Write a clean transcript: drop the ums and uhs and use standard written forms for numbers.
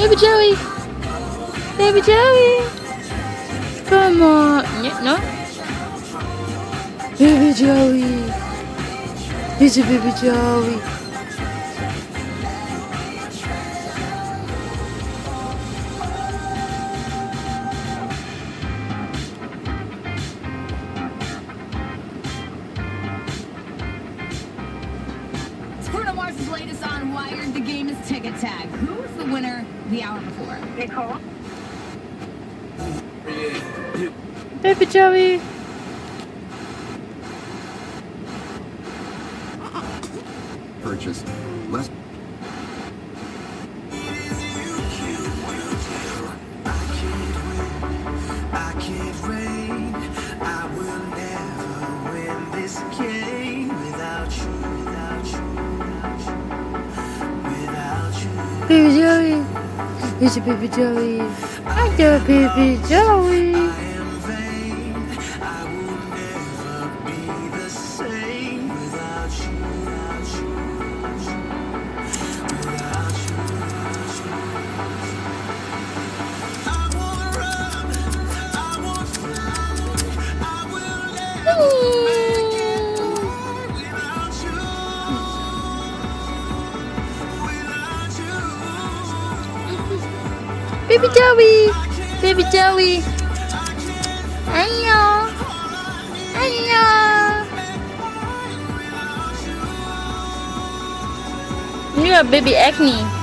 Baby Joey. Baby Joey. Come on. No. Baby Joey. It's a baby Joey. Bruno Mars's latest on Wired. The game is Ticket Tag. Who was the winner the hour before? Nicole. Baby Joey. Purchase less. I can't reign. I will never win this game without you, without you, without you. Baby Joey. It's a baby Joey. I got baby Joey. I am vain. I will never be the same without you, without you, without you. I won't run. I won't fly. I will never make it through without you, without you. Baby Joey. Baby Joey. 안녕. 안녕. You got baby acne.